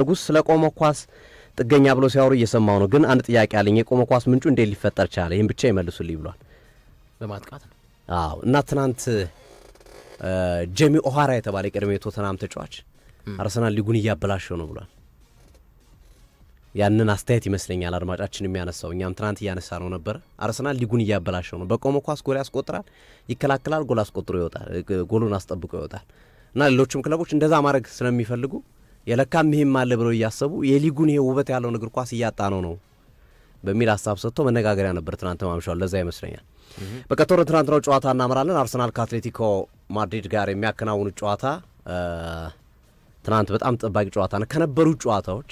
ንጉስ ስለቆመ ኳስ ጥገኛ ብሎ ሲያወሩ እየሰማው ነው። ግን አንድ ጥያቄ አለኝ። የቆመ ኳስ ምንጩ እንዴት ሊፈጠር ቻለ? ይሄን ብቻ ይመልሱልኝ ብሏል። በማጥቃት ነው። አዎ። እና ትናንት ጄሚ ኦሃራ የተባለ የቀድሞ የቶተናም ተጫዋች አርሰናል ሊጉን እያበላሸው ነው ብሏል። ያንን አስተያየት ይመስለኛል አድማጫችን የሚያነሳው። እኛም ትናንት እያነሳ ነው ነበር። አርሰናል ሊጉን እያበላሸው ነው። በቆመ ኳስ ጎል ያስቆጥራል፣ ይከላከላል፣ ጎል አስቆጥሮ ይወጣል፣ ጎሉን አስጠብቆ ይወጣል። እና ሌሎችም ክለቦች እንደዛ ማድረግ ስለሚፈልጉ የለካም ይሄም አለ ብለው እያሰቡ የሊጉን ይሄ ውበት ያለውን እግር ኳስ እያጣ ነው በሚል ሀሳብ ሰጥቶ መነጋገሪያ ነበር ትናንት ማምሻው። ለዛ ይመስለኛል። በቀጥታ ትናንትናው ጨዋታ እናመራለን። አርሰናል ከአትሌቲኮ ማድሪድ ጋር የሚያከናውኑት ጨዋታ ትናንት በጣም ጠባቂ ጨዋታ ነው። ከነበሩት ጨዋታዎች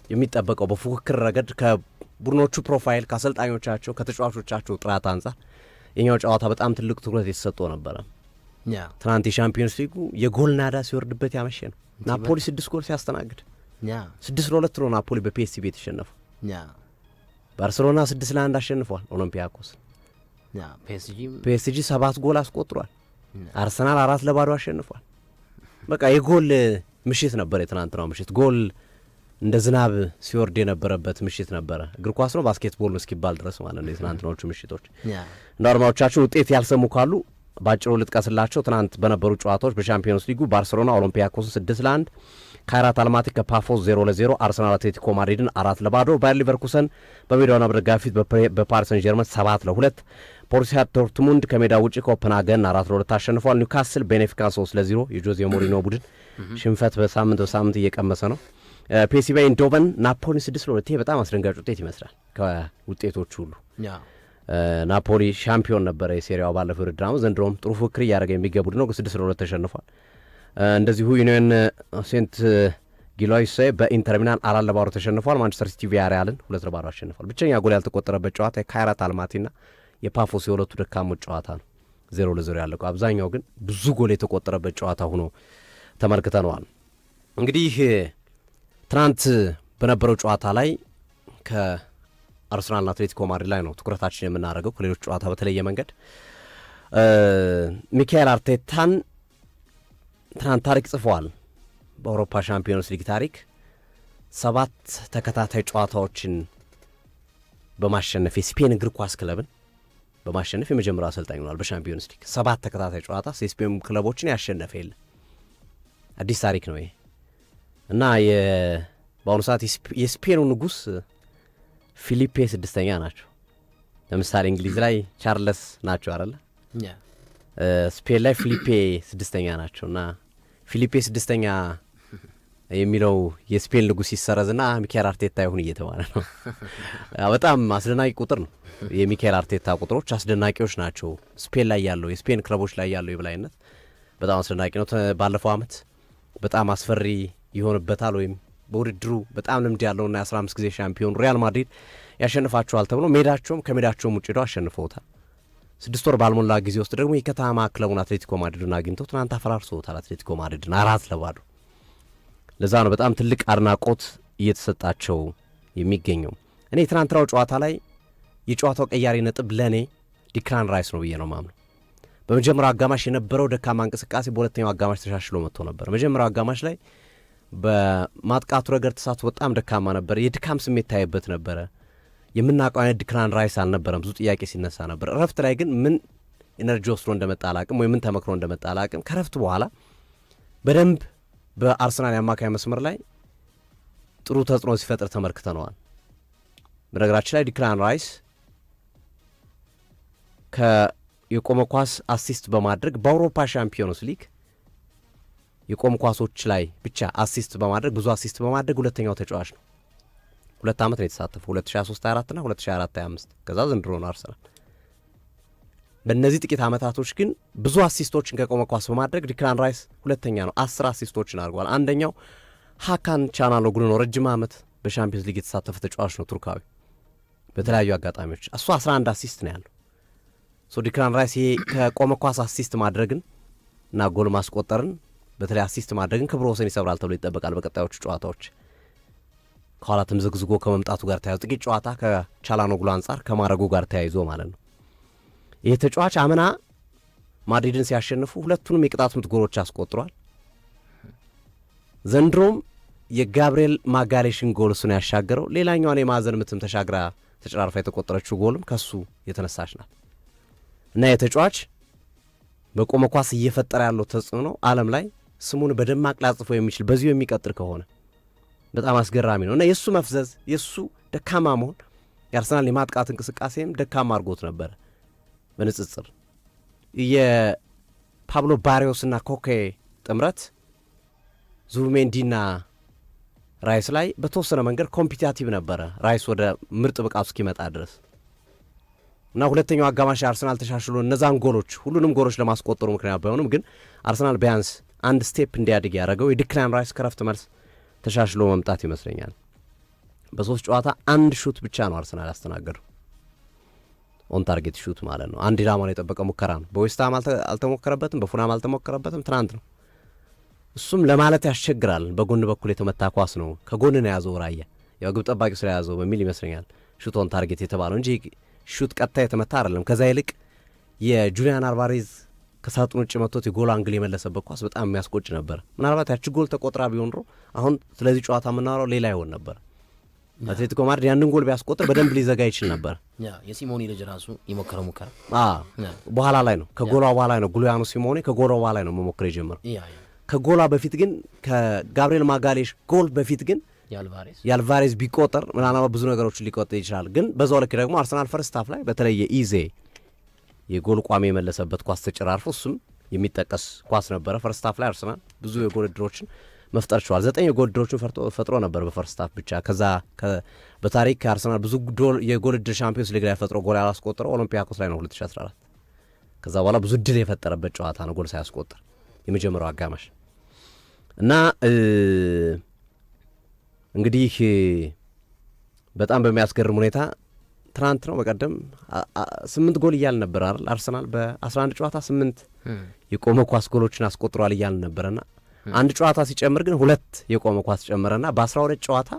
የሚጠበቀው በፉክክር ረገድ ከቡድኖቹ ፕሮፋይል፣ ከአሰልጣኞቻቸው፣ ከተጫዋቾቻቸው ጥራት አንጻር የኛው ጨዋታ በጣም ትልቅ ትኩረት የተሰጠው ነበረ። ትናንት የሻምፒዮንስ ሊጉ የጎል ናዳ ሲወርድበት ያመሸ ነው። ናፖሊ 6 ጎል ሲያስተናግድ 6-2 ነው ናፖሊ በፒኤስቪ የተሸነፈው። ባርሴሎና 6-1 አሸንፏል ኦሎምፒያኮስ። ፒኤስጂ 7 ጎል አስቆጥሯል። አርሰናል 4-0 አሸንፏል። በቃ የጎል ምሽት ነበር የትናንትናው ምሽት። ጎል እንደ ዝናብ ሲወርድ የነበረበት ምሽት ነበረ። እግር ኳስ ነው ባስኬትቦል ነው እስኪባል ድረስ ማለት ነው የትናንትናዎቹ ምሽቶች። እንደ አድማጮቻችን ውጤት ያልሰሙ ካሉ ባጭሩ ልጥቀስላቸው። ትናንት በነበሩ ጨዋታዎች በሻምፒዮንስ ሊጉ ባርሴሎና ኦሎምፒያኮስን 6-1፣ ካይራት አልማቲ ከፓፎስ 0-0፣ አርሰናል አትሌቲኮ ማድሪድን 4-0፣ ባየር ሊቨርኩሰን በሜዳውና በደጋፊ ፊት በፓሪስ ሰን ጀርመን 7-2፣ ቦሩሲያ ዶርትሙንድ ከሜዳ ውጭ ኮፐንሃገን 4-2 አሸንፏል። ኒውካስል ቤኔፊካን 3-0፣ የጆዜ ሞሪኖ ቡድን ሽንፈት በሳምንት እየቀመሰ ነው። ፒኤስቪ ኢንዶቨን ናፖሊ 6-2። ይሄ በጣም አስደንጋጭ ውጤት ይመስላል ከውጤቶቹ ሁሉ። ናፖሊ ሻምፒዮን ነበረ የሴሪያው ባለፈው ውድድር ዓመት። ዘንድሮም ጥሩ ፉክክር እያደረገ የሚገኝ ቡድን ነው። 6-2 ተሸንፏል። እንደዚሁ ዩኒየን ሴንት ጊሎይስ በኢንተር ሚላን 4-0 ተሸንፏል። ማንቸስተር ሲቲ ቪያሪያልን 2-0 አሸንፏል። ብቸኛ ጎል ያልተቆጠረበት ጨዋታ የካይራት አልማቲና የፓፎስ የሁለቱ ደካሞች ጨዋታ ነው 0-0 ያለቀው። አብዛኛው ግን ብዙ ጎል የተቆጠረበት ጨዋታ ሆኖ ተመልክተነዋል። እንግዲህ ትናንት በነበረው ጨዋታ ላይ ከአርሰናልና አትሌቲኮ ማድሪድ ላይ ነው ትኩረታችን የምናደርገው ከሌሎች ጨዋታ በተለየ መንገድ። ሚካኤል አርቴታን ትናንት ታሪክ ጽፈዋል። በአውሮፓ ሻምፒዮንስ ሊግ ታሪክ 7 ተከታታይ ጨዋታዎችን በማሸነፍ የስፔን እግር ኳስ ክለብን በማሸነፍ የመጀመሪያው አሰልጣኝ ሆኗል። በሻምፒዮንስ ሊግ 7 ተከታታይ ጨዋታ የስፔን ክለቦችን ያሸነፈ የለም። አዲስ ታሪክ ነው ይሄ እና በአሁኑ ሰዓት የስፔኑ ንጉስ ፊሊፔ 6ኛ ናቸው። ለምሳሌ እንግሊዝ ላይ ቻርለስ ናቸው አይደለ? ስፔን ላይ ፊሊፔ 6ኛ ናቸው እና ፊሊፔ 6ኛ የሚለው የስፔን ንጉስ ይሰረዝና ሚካኤል አርቴታ ይሁን እየተባለ ነው። በጣም አስደናቂ ቁጥር ነው። የሚካኤል አርቴታ ቁጥሮች አስደናቂዎች ናቸው። ስፔን ላይ ያለው የስፔን ክለቦች ላይ ያለው የበላይነት በጣም አስደናቂ ነው። ባለፈው አመት በጣም አስፈሪ ይሆንበታል ወይም በውድድሩ በጣም ልምድ ያለውና የ15 ጊዜ ሻምፒዮን ሪያል ማድሪድ ያሸንፋቸዋል ተብሎ ሜዳቸውም ከሜዳቸውም ውጭ ሄደው አሸንፈውታል። 6 ወር ባልሞላ ጊዜ ውስጥ ደግሞ የከተማ ክለቡን አትሌቲኮ ማድሪድን አግኝተው ትናንት አፈራርሰውታል። አትሌቲኮ ማድሪድን 4-0። ለዛ ነው በጣም ትልቅ አድናቆት እየተሰጣቸው የሚገኘው። እኔ የትናንትናው ጨዋታ ላይ የጨዋታው ቀያሪ ነጥብ ለእኔ ዲክላን ራይስ ነው ብዬ ነው ማምነው። በመጀመሪያው አጋማሽ የነበረው ደካማ እንቅስቃሴ በሁለተኛው አጋማሽ ተሻሽሎ መጥቶ ነበር። መጀመሪያው አጋማሽ ላይ በማጥቃቱ ረገድ ተሳትፎ በጣም ደካማ ነበር። የድካም ስሜት ታየበት ነበረ። የምናውቀው አይነት ዲክላን ራይስ አልነበረም። ብዙ ጥያቄ ሲነሳ ነበር። እረፍት ላይ ግን ምን ኤነርጂ ወስዶ እንደመጣ አላቅም ወይ ምን ተመክሮ እንደመጣ አላቅም። ከረፍት በኋላ በደንብ በአርሰናል የአማካይ መስመር ላይ ጥሩ ተጽዕኖ ሲፈጥር ተመልክተነዋል። በነገራችን ላይ ዲክላን ራይስ የቆመ ኳስ አሲስት በማድረግ በአውሮፓ ሻምፒዮንስ ሊግ የቆሙ ኳሶች ላይ ብቻ አሲስት በማድረግ ብዙ አሲስት በማድረግ ሁለተኛው ተጫዋች ነው። 2 ዓመት ነው የተሳተፈው 2023-24 እና 2024-25 ከዛ ዘንድሮ ነው አርሰናል። በእነዚህ ጥቂት ዓመታቶች ግን ብዙ አሲስቶችን ከቆመ ኳስ በማድረግ ዲክላን ራይስ ሁለተኛ ነው። 10 አሲስቶችን አድርጓል። አንደኛው ሃካን ቻናሎግሉ ነው። ረጅም ዓመት በሻምፒዮንስ ሊግ የተሳተፈ ተጫዋች ነው ቱርካዊ። በተለያዩ አጋጣሚዎች እሱ 11 አሲስት ነው ያለው። ዲክላን ራይስ ይሄ ከቆመ ኳስ አሲስት ማድረግን እና ጎል ማስቆጠርን በተለይ አሲስት ማድረግን ክብረ ወሰን ይሰብራል ተብሎ ይጠበቃል በቀጣዮቹ ጨዋታዎች። ከኋላ ተምዘግዝጎ ከመምጣቱ ጋር ተያይዞ ጥቂት ጨዋታ ከቻላኖግሉ አንጻር ከማድረጉ ጋር ተያይዞ ማለት ነው። ይህ ተጫዋች አምና ማድሪድን ሲያሸንፉ ሁለቱንም የቅጣት ምት ጎሎች አስቆጥሯል። ዘንድሮም የጋብርኤል ማጋሌሽን ጎል እሱን ያሻገረው። ሌላኛዋን የማዕዘን ምትም ተሻግራ ተጨራርፋ የተቆጠረችው ጎልም ከሱ የተነሳች ናት እና የተጫዋች በቆመ ኳስ እየፈጠረ ያለው ተጽዕኖ ዓለም ላይ ስሙን በደማቅ ላጽፎ የሚችል በዚሁ የሚቀጥል ከሆነ በጣም አስገራሚ ነው እና የእሱ መፍዘዝ የእሱ ደካማ መሆን የአርሰናል የማጥቃት እንቅስቃሴም ደካማ አድርጎት ነበረ። በንጽጽር የፓብሎ ባሪዮስና ኮኬ ጥምረት ዙቢሜንዲና ራይስ ላይ በተወሰነ መንገድ ኮምፒቲቲቭ ነበረ ራይስ ወደ ምርጥ ብቃቱ እስኪመጣ ድረስ እና ሁለተኛው አጋማሽ አርሰናል ተሻሽሎ እነዛን ጎሎች ሁሉንም ጎሎች ለማስቆጠሩ ምክንያት ባይሆንም ግን አርሰናል ቢያንስ አንድ ስቴፕ እንዲያድግ ያደረገው የዲክላን ራይስ ከረፍት መልስ ተሻሽሎ መምጣት ይመስለኛል። በሶስት ጨዋታ አንድ ሹት ብቻ ነው አርሰናል ያስተናገደው፣ ኦን ታርጌት ሹት ማለት ነው። አንድ ኢላማውን የጠበቀ ሙከራ ነው። በዌስትሃም አልተሞከረበትም፣ በፉናም አልተሞከረበትም፣ ትናንት ነው። እሱም ለማለት ያስቸግራል። በጎን በኩል የተመታ ኳስ ነው፣ ከጎን ነው የያዘው ራያ፣ ያው ግብ ጠባቂው ስለያዘው በሚል ይመስለኛል ሹት ኦን ታርጌት የተባለው እንጂ ሹት ቀጥታ የተመታ አይደለም። ከዛ ይልቅ የጁሊያን አልቫሬዝ ከሳጥን ውጭ መጥቶት የጎል አንግል የመለሰበት ኳስ በጣም የሚያስቆጭ ነበር። ምናልባት ያቺ ጎል ተቆጥራ ቢሆን ኖሮ አሁን ስለዚህ ጨዋታ የምናወራው ሌላ ይሆን ነበር። አትሌቲኮ ማድሪድ ያንን ጎል ቢያስቆጥር በደንብ ሊዘጋ ይችል ነበር። የሲሞኒ ልጅ ራሱ የሞከረው ሙከራ በኋላ ላይ ነው፣ ከጎሏ በኋላ ነው። ጉሊያኖ ሲሞኒ ከጎሏ በኋላ ነው መሞከር የጀመረው። ከጎሏ በፊት ግን ከጋብርኤል ማጋሌሽ ጎል በፊት ግን የአልቫሬዝ ቢቆጠር ምናልባት ብዙ ነገሮችን ሊቆጠር ይችላል። ግን በዛው ልክ ደግሞ አርሰናል ፈርስት ሃፍ ላይ በተለይ የኢዜ የጎል ቋሚ የመለሰበት ኳስ ተጨራርፎ እሱም የሚጠቀስ ኳስ ነበረ። ፈርስት ሃፍ ላይ አርሰናል ብዙ የጎል ዕድሎችን መፍጠር ችሏል። 9 የጎል ዕድሎችን ፈጥሮ ነበር በፈርስት ሃፍ ብቻ። ከዛ በታሪክ አርሰናል ብዙ የጎል ዕድል ሻምፒዮንስ ሊግ ላይ ፈጥሮ ጎል ያላስቆጠረው ኦሎምፒያኮስ ላይ ነው 2014። ከዛ በኋላ ብዙ ዕድል የፈጠረበት ጨዋታ ነው ጎል ሳያስቆጥር የመጀመሪያው አጋማሽ እና እንግዲህ በጣም በሚያስገርም ሁኔታ ትናንት ነው በቀደም 8 ጎል እያልን ነበር አይደል? አርሰናል በ11 ጨዋታ 8 የቆመ ኳስ ጎሎችን አስቆጥሯል እያልን ነበርና አንድ ጨዋታ ሲጨምር ግን 2 የቆመ ኳስ ጨመረና በ12 ጨዋታ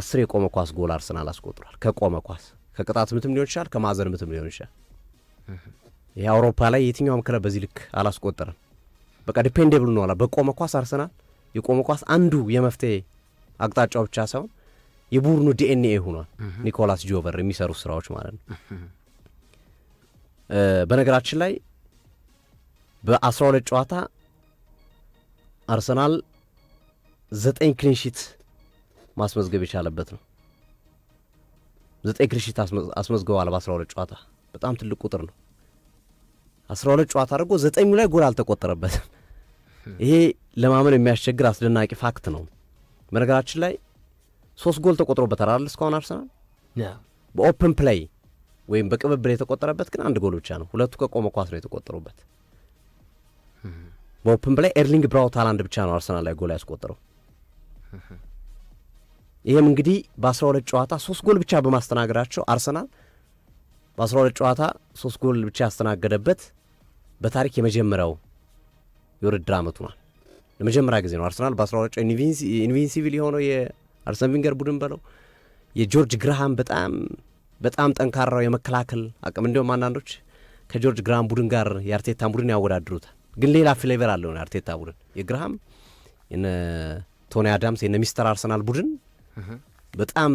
10 የቆመ ኳስ ጎል አርሰናል አስቆጥሯል። ከቆመ ኳስ ከቅጣት ምትም ሊሆን ይችላል፣ ከማዕዘን ምትም ሊሆን ይችላል። ይሄ አውሮፓ ላይ የትኛውም ክለብ በዚህ ልክ አላስቆጠረም። በቃ ዲፔንዴብል ነው አላ በቆመ ኳስ አርሰናል የቆመ ኳስ አንዱ የመፍትሄ አቅጣጫው ብቻ ሳይሆን የቡድኑ ዲኤንኤ ሆኗል። ኒኮላስ ጆቨር የሚሰሩ ስራዎች ማለት ነው። በነገራችን ላይ በ12 ጨዋታ አርሰናል 9 ክሊንሺት ማስመዝገብ የቻለበት ነው። 9 ክሊንሺት አስመዝገዋል በ12 ጨዋታ። በጣም ትልቅ ቁጥር ነው። 12 ጨዋታ አድርጎ 9 ላይ ጎል አልተቆጠረበትም። ይሄ ለማመን የሚያስቸግር አስደናቂ ፋክት ነው። በነገራችን ላይ 3 ጎል ተቆጥሮበታል አይደል እስካሁን አርሰናል። በኦፕን ፕሌይ ወይም በቅብብል የተቆጠረበት ግን 1 ጎል ብቻ ነው። 2 ከቆመ ኳስ ነው የተቆጠሩበት። በኦፕን ፕሌይ ኤርሊንግ ብራውት ሃላንድ ብቻ ነው አርሰናል ላይ ጎል ያስቆጠረው። ይህም እንግዲህ በ12 ጨዋታ 3 ጎል ብቻ በማስተናገዳቸው አርሰናል በ12 ጨዋታ 3 ጎል ብቻ ያስተናገደበት በታሪክ የመጀመሪያው የውድድር ዓመቱ ነው። ለመጀመሪያ ጊዜ ነው አርሰናል በ12 ኢንቪንሲቪል የሆነው የአርሰን ቪንገር ቡድን በለው የጆርጅ ግራሃም በጣም ጠንካራው የመከላከል አቅም። እንዲሁም አንዳንዶች ከጆርጅ ግራሃም ቡድን ጋር የአርቴታን ቡድን ያወዳድሩታል። ግን ሌላ ፍሌቨር አለው የአርቴታ ቡድን። የግራሃም የነ ቶኒ አዳምስ የነ ሚስተር አርሰናል ቡድን በጣም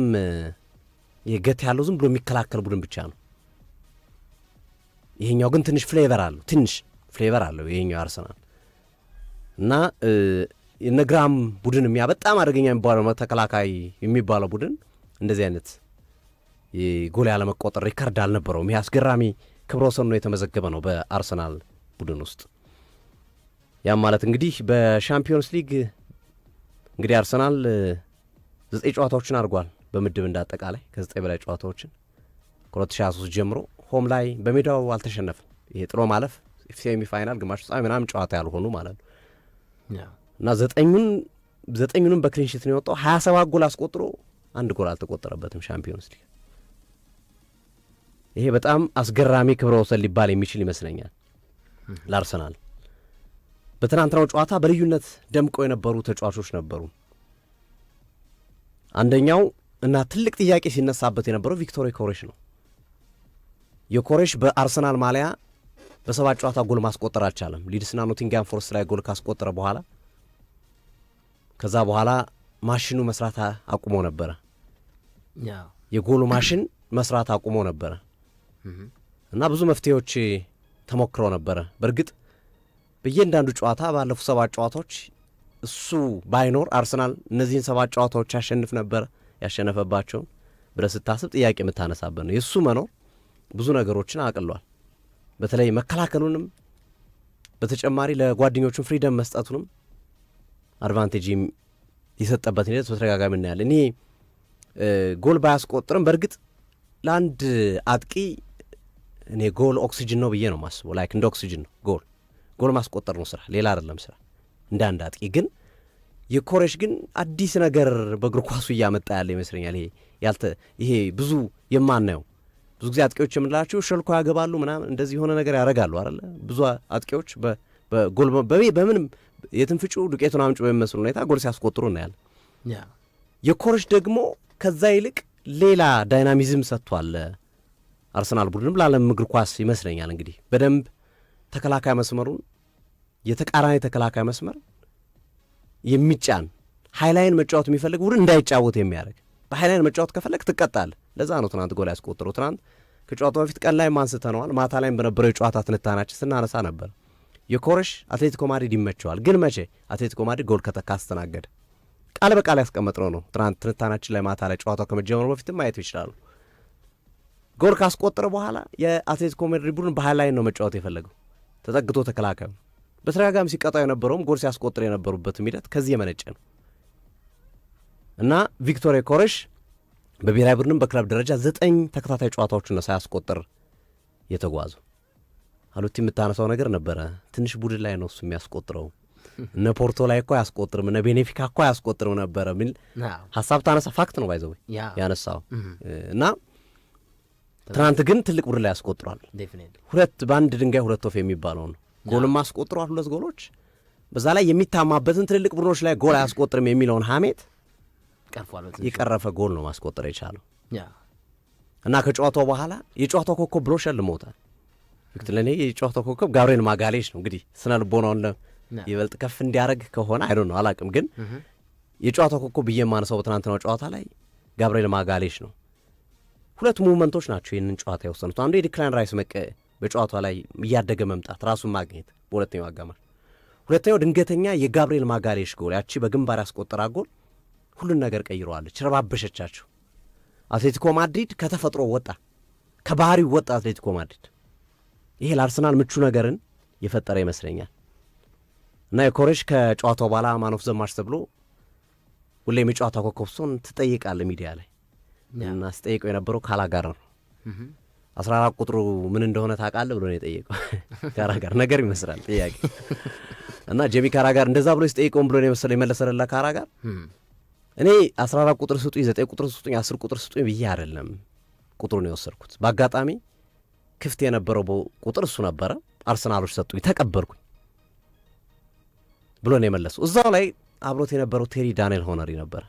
የገት ያለው ዝም ብሎ የሚከላከል ቡድን ብቻ ነው። ይሄኛው ግን ትንሽ ፍሌቨር አለው ይሄኛው አርሰናል እና የነ ግራሃም ቡድን በጣም አደገኛ የሚባለው ተከላካይ የሚባለው ቡድን እንደዚህ አይነት የጎል ያለመቆጠር ሪከርድ አልነበረውም። ይሄ አስገራሚ ክብረ ወሰን ነው የተመዘገበ ነው በአርሰናል ቡድን ውስጥ። ያም ማለት እንግዲህ በሻምፒዮንስ ሊግ እንግዲህ አርሰናል 9 ጨዋታዎችን አድርጓል በምድብ እንዳጠቃላይ ከ9 በላይ ጨዋታዎችን ከ2023 ጀምሮ ሆም ላይ በሜዳው አልተሸነፈም። ይሄ ጥሎ ማለፍ ሴሚ ፋይናል ግማሽ ፍጻሜ ምናምን ጨዋታ ያልሆኑ ማለት ነው እና 9ኙንም በክሊንሺት ነው የወጣው። 27 ጎል አስቆጥሮ 1 ጎል አልተቆጠረበትም ሻምፒዮንስ ሊግ። ይሄ በጣም አስገራሚ ክብረ ወሰን ሊባል የሚችል ይመስለኛል ለአርሰናል። በትናንትናው ጨዋታ በልዩነት ደምቀው የነበሩ ተጫዋቾች ነበሩ። አንደኛው እና ትልቅ ጥያቄ ሲነሳበት የነበረው ቪክቶር ዮኬሬሽ ነው። ዮኬሬሽ በአርሰናል ማሊያ በ7 ጨዋታ ጎል ማስቆጠር አልቻለም። ሊድስና ኖቲንግሃም ፎረስት ላይ ጎል ካስቆጠረ በኋላ ከዛ በኋላ ማሽኑ መስራት አቁሞ ነበረ። የጎሉ ማሽን መስራት አቁሞ ነበረ እና ብዙ መፍትሄዎች ተሞክረው ነበረ። በእርግጥ በእያንዳንዱ ጨዋታ ባለፉት 7 ጨዋታዎች እሱ ባይኖር አርሰናል እነዚህን 7 ጨዋታዎች ያሸንፍ ነበረ። ያሸነፈባቸውን ብለህ ስታስብ ጥያቄ የምታነሳበት ነው። የእሱ መኖር ብዙ ነገሮችን አቅሏል። በተለይ መከላከሉንም በተጨማሪ ለጓደኞቹን ፍሪደም መስጠቱንም አድቫንቴጅ የሰጠበትን ሂደት በተደጋጋሚ እናያለን። እኔ ጎል ባያስቆጥርም በእርግጥ ለአንድ አጥቂ እኔ ጎል ኦክሲጅን ነው ብዬ ነው ማስበው። ላይክ እንደ ኦክሲጅን ነው ጎል ማስቆጠር ነው ስራ፣ ሌላ አይደለም ስራ እንደ አንድ አጥቂ። ግን የኮሬሽ ግን አዲስ ነገር በእግር ኳሱ እያመጣ ያለ ይመስለኛል። ይሄ ብዙ የማናየው ብዙ ጊዜ አጥቂዎች የምንላቸው ሸልኮ ያገባሉ ምናምን እንደዚህ የሆነ ነገር ያደርጋሉ አይደለ? ብዙ አጥቂዎች በጎል በምንም የትንፍጩ ዱቄቱን አምጪ በሚመስል ሁኔታ ጎል ሲያስቆጥሩ እናያለን። የኮሬሽ ደግሞ ከዛ ይልቅ ሌላ ዳይናሚዝም ሰጥቷል አርሰናል ቡድንም ለዓለም እግር ኳስ ይመስለኛል። እንግዲህ በደንብ ተከላካይ መስመሩን የተቃራኒ ተከላካይ መስመር የሚጫን ሃይላይን መጫወት የሚፈልግ ቡድን እንዳይጫወት የሚያደርግ በሃይላይን መጫወት ከፈለግ ትቀጣል። ለዛ ነው ትናንት ጎል ያስቆጥረው። ትናንት ከጨዋታው በፊት ቀን ላይ አንስተነዋል፣ ማታ ላይም በነበረው የጨዋታ ትንታናችን ስናነሳ ነበር። የኮረሽ አትሌቲኮ ማድሪድ ይመቸዋል፣ ግን መቼ አትሌቲኮ ማድሪድ ጎል ካስተናገደ ቃል በቃል ያስቀመጥነው ነው። ትናንት ትንታናችን ላይ ማታ ላይ ጨዋታው ከመጀመሩ በፊትም ማየት ይችላሉ። ጎል ካስቆጠረ በኋላ የአትሌቲኮ ማድሪድ ቡድን በሃይላይን ነው መጫወት የፈለገው፣ ተጠግቶ ተከላካዩ በተደጋጋሚ ሲቀጣው የነበረውም ጎል ሲያስቆጥር የነበሩበትም ሂደት ከዚህ የመነጨ ነው እና ቪክቶር ኮሬሽ በብሔራዊ ቡድንም በክለብ ደረጃ 9 ተከታታይ ጨዋታዎችን ነው ሳያስቆጥር የተጓዘው። አሉቲ የምታነሳው ነገር ነበረ፣ ትንሽ ቡድን ላይ ነው እሱ የሚያስቆጥረው፣ እነ ፖርቶ ላይ እኮ አያስቆጥርም፣ እነ ቤኔፊካ እኮ አያስቆጥርም ነበረ የሚል ሀሳብ ታነሳ። ፋክት ነው ባይዘው ያነሳው እና ትናንት ግን ትልቅ ቡድን ላይ ያስቆጥሯል። ሁለት በአንድ ድንጋይ ሁለት ወፍ የሚባለው ነው። ጎልም አስቆጥሯል፣ 2 ጎሎች። በዛ ላይ የሚታማበትን ትልልቅ ቡድኖች ላይ ጎል አያስቆጥርም የሚለውን ሀሜት የቀረፈ ጎል ነው ማስቆጠር የቻለው እና ከጨዋታው በኋላ የጨዋታው ኮከብ ብሎ ሸልሞታል። ልክ ለኔ የጨዋታው ኮከብ ጋብርኤል ማጋሌሽ ነው። እንግዲህ ስነ ልቦናውን ይበልጥ ከፍ እንዲያደርግ ከሆነ አይዶ ነው አላቅም፣ ግን የጨዋታው ኮከብ ብዬ የማነሳው በትናንትናው ጨዋታ ላይ ጋብርኤል ማጋሌሽ ነው። 2 ሙቭመንቶች ናቸው ይህንን ጨዋታ የወሰኑት። አንዱ የዲክላን ራይስ በጨዋታው ላይ እያደገ መምጣት ራሱን ማግኘት በሁለተኛው አጋማሽ፣ ሁለተኛው ድንገተኛ የጋብርኤል ማጋሌሽ ጎል፣ ያቺ በግንባር ያስቆጠራ ጎል ሁሉን ነገር ቀይረዋለች፣ ረባበሸቻቸው። አትሌቲኮ ማድሪድ ከተፈጥሮ ወጣ፣ ከባህሪው ወጣ አትሌቲኮ ማድሪድ። ይሄ ለአርሰናል ምቹ ነገርን የፈጠረ ይመስለኛል እና የኮሬሽ ከጨዋታው በኋላ ማን ኦፍ ዘ ማች ተብሎ ሁሌም የጨዋታ ኮከብ ሲሆን ትጠይቃለህ ሚዲያ ላይ እና ስጠይቀው የነበረው ካራጋር ነው። 14 ቁጥሩ ምን እንደሆነ ታውቃለህ ብሎ ነው የጠየቀው። ካራጋር ነገር ይመስላል ጥያቄ እና ጄሚ ካራጋር እንደዛ ብሎ ሲጠይቀውም ብሎ ነው የመሰለ የመለሰለላ ካራጋር እኔ 14 ቁጥር ስጡኝ፣ 9 ቁጥር ስጡኝ፣ 10 ቁጥር ስጡኝ ብዬ አይደለም ቁጥሩን የወሰድኩት። በአጋጣሚ ክፍት የነበረው ቁጥር እሱ ነበረ፣ አርሰናሎች ሰጡኝ፣ ተቀበልኩኝ ብሎ ነው የመለሰው። እዛው ላይ አብሮት የነበረው ቴሪ ዳንኤል ሆነሪ ነበረ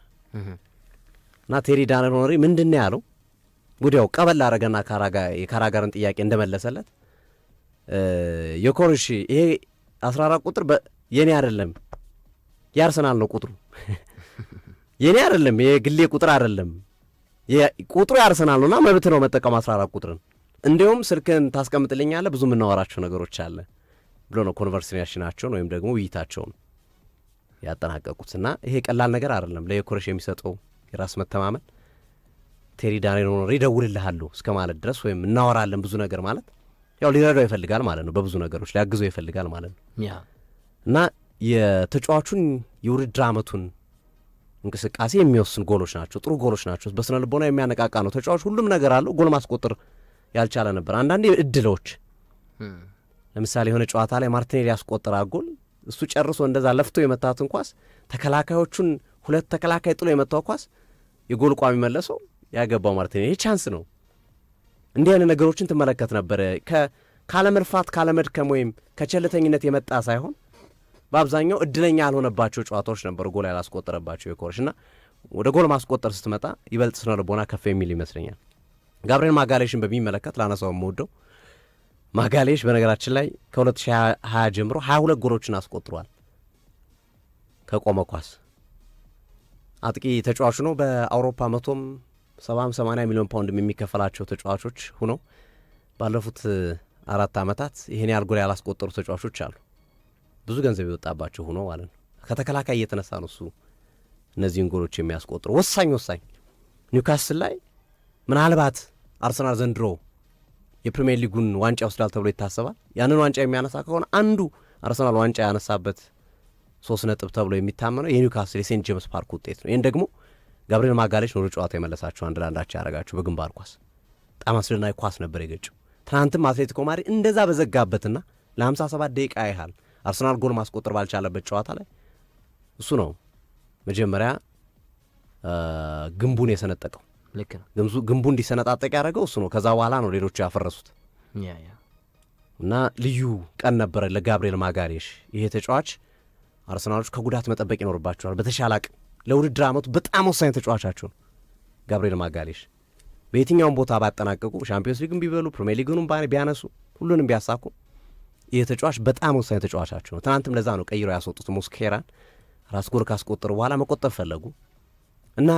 እና ቴሪ ዳንኤል ሆነሪ ምንድን ነው ያለው? ጉዳዩ ቀበል አረገና የካራጋርን ጥያቄ እንደመለሰለት የኮርሽ ይሄ 14 ቁጥር የኔ አይደለም የአርሰናል ነው ቁጥሩ የኔ አይደለም የግሌ ቁጥር አይደለም ቁጥሩ የአርሰናል ነውና መብት ነው መጠቀም 14 ቁጥርን። እንዲሁም ስልክን ታስቀምጥልኛለህ ብዙ የምናወራቸው ነገሮች አለ ብሎ ነው ኮንቨርሴሽናቸውን ወይም ደግሞ ውይይታቸውን ያጠናቀቁትና ይሄ ቀላል ነገር አይደለም ለየኮርሽ የሚሰጠው የራስ መተማመን። ቴሪ ዳንኤል ሆኖ ይደውልልሃለሁ እስከ ማለት ድረስ ወይም እናወራለን ብዙ ነገር ማለት ያው ሊረዳው ይፈልጋል ማለት ነው፣ በብዙ ነገሮች ሊያግዘው ይፈልጋል ማለት ነው እና የተጫዋቹን የውድድር ዓመቱን እንቅስቃሴ የሚወስን ጎሎች ናቸው፣ ጥሩ ጎሎች ናቸው። በስነ ልቦና የሚያነቃቃ ነው። ተጫዋች ሁሉም ነገር አለው፣ ጎል ማስቆጠር ያልቻለ ነበር። አንዳንዴ እድሎች ለምሳሌ የሆነ ጨዋታ ላይ ማርቲኔሊ ያስቆጠራ ጎል እሱ ጨርሶ እንደዛ ለፍቶ የመታትን ኳስ ተከላካዮቹን 2 ተከላካይ ጥሎ የመታው ኳስ የጎል ቋሚ መለሰው ያገባው ማርቲኔሊ ቻንስ ነው። እንዲህ አይነት ነገሮችን ትመለከት ነበር። ካለመልፋት ካለመድከም ወይም ከቸልተኝነት የመጣ ሳይሆን በአብዛኛው እድለኛ ያልሆነባቸው ጨዋታዎች ነበሩ ጎል ያላስቆጠረባቸው የኮርሽ እና ወደ ጎል ማስቆጠር ስትመጣ ይበልጥ ስነ ልቦና ከፍ የሚል ይመስለኛል። ጋብርኤል ማጋሌሽን በሚመለከት ላነሳው የምወደው ማጋሌሽ በነገራችን ላይ ከ2020 ጀምሮ 22 ጎሎችን አስቆጥሯል ከቆመ ኳስ አጥቂ ተጫዋቹ ነው። በአውሮፓ 170-80 ሚሊዮን ፓውንድ የሚከፈላቸው ተጫዋቾች ሆነው ባለፉት 4 ዓመታት ይህን ያህል ጎል ያላስቆጠሩ ተጫዋቾች አሉ። ብዙ ገንዘብ የወጣባቸው ሆኖ ማለት ነው። ከተከላካይ እየተነሳ ነው እሱ እነዚህን ጎሎች የሚያስቆጥሩ። ወሳኝ ኒውካስል ላይ ምናልባት አርሰናል ዘንድሮ የፕሪሚየር ሊጉን ዋንጫ ይወስዳል ተብሎ ይታሰባል። ያንን ዋንጫ የሚያነሳ ከሆነ አንዱ አርሰናል ዋንጫ ያነሳበት 3 ነጥብ ተብሎ የሚታመነው የኒውካስል የሴንት ጄምስ ፓርክ ውጤት ነው። ይህን ደግሞ ጋብሪኤል ማጋሌሽ ነው ወደ ጨዋታ የመለሳቸው 1-1 ያደረጋቸው በግንባር ኳስ። በጣም አስደናቂ ኳስ ነበር የገጨው። ትናንትም አትሌቲኮ ማድሪድ እንደዛ በዘጋበትና ለ57 ደቂቃ ያህል አርሰናል ጎል ማስቆጠር ባልቻለበት ጨዋታ ላይ እሱ ነው መጀመሪያ ግንቡን የሰነጠቀው። ልክ ነው። ግንቡ እንዲሰነጣጠቅ ያደረገው እሱ ነው። ከዛ በኋላ ነው ሌሎቹ ያፈረሱት። እና ልዩ ቀን ነበረ ለጋብሪኤል ማጋሌሽ። ይሄ ተጫዋች አርሰናሎች ከጉዳት መጠበቅ ይኖርባቸዋል በተሻለ አቅም። ለውድድር ዓመቱ በጣም ወሳኝ ተጫዋቻቸው ነው ጋብሪኤል ማጋሌሽ። በየትኛውም ቦታ ባጠናቀቁ ሻምፒዮንስ ሊግን ቢበሉ ፕሪሚየር ሊግንም ቢያነሱ ሁሉንም ቢያሳኩ ይህ ተጫዋች በጣም ወሳኝ ተጫዋቻቸው ነው። ትናንትም ለዛ ነው ቀይረው ያስወጡት። ሞስኬራን ራስ ጎል ካስቆጠሩ በኋላ መቆጠብ ፈለጉ እና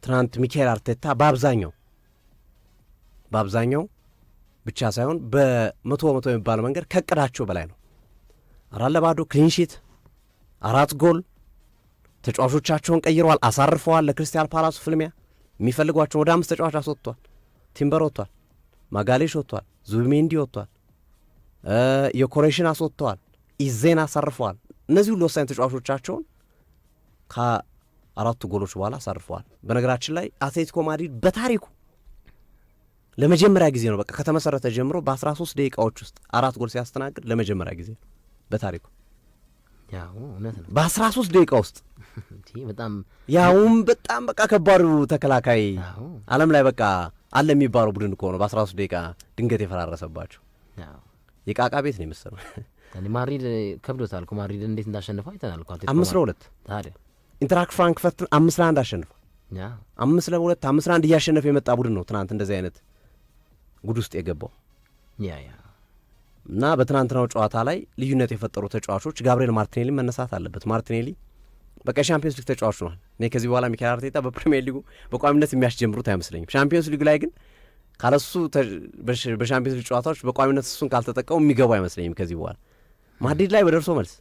ትናንት ሚካኤል አርቴታ በአብዛኛው ብቻ ሳይሆን በ100% የሚባለው መንገድ ከእቅዳቸው በላይ ነው። 4-0 ክሊንሺት፣ 4 ጎል፣ ተጫዋቾቻቸውን ቀይረዋል፣ አሳርፈዋል። ለክሪስታል ፓላሱ ፍልሚያ የሚፈልጓቸውን ወደ 5 ተጫዋች አስወጥቷል። ቲምበር ወጥቷል፣ ማጋሌሽ ወጥቷል፣ ዙቢሜንዲ ወጥቷል፣ የኮሬሽን አስወጥተዋል፣ ኢዜን አሳርፈዋል። እነዚህ ሁሉ ወሳኝ ተጫዋቾቻቸውን ከ4 ጎሎች በኋላ አሳርፈዋል። በነገራችን ላይ አትሌቲኮ ማድሪድ በታሪኩ ለመጀመሪያ ጊዜ ነው በቃ ከተመሰረተ ጀምሮ በ13 ደቂቃዎች ውስጥ 4 ጎል ሲያስተናግድ ለመጀመሪያ ጊዜ በታሪኩ በ13 ደቂቃ ውስጥ በጣም ያውም በጣም በቃ ከባዱ ተከላካይ ዓለም ላይ በቃ አለ የሚባለው ቡድን እኮ ነው በ13 ደቂቃ ድንገት የፈራረሰባቸው። የቃቃ ቤት ነው የመሰለው። ማድሪድ ከብዶታል እኮ ማድሪድ እንዴት እንዳሸነፈው አይተናል እኮ 5-2 ታዲያ ኢንትራክት ፍራንክፈርትን 5-1 አሸንፏል። 5-2 5-1 እያሸነፈ የመጣ ቡድን ነው ትናንት እንደዚህ አይነት ጉድ ውስጥ የገባው። እና በትናንትናው ጨዋታ ላይ ልዩነት የፈጠሩ ተጫዋቾች ጋብሪኤል ማርቲኔሊ መነሳት አለበት። ማርቲኔሊ በቃ ሻምፒዮንስ ሊግ ተጫዋች ነዋል። እኔ ከዚህ በኋላ ሚካኤል አርቴታ በፕሪሚየር ሊጉ በቋሚነት የሚያስጀምሩት አይመስለኝም። ሻምፒዮንስ ሊግ ላይ ግን ካለሱ በሻምፒዮንስ ሊግ ጨዋታዎች በቋሚነት እሱን ካልተጠቀሙ የሚገቡ አይመስለኝም። ከዚህ በኋላ ማድሪድ ላይ በደርሶ መልስ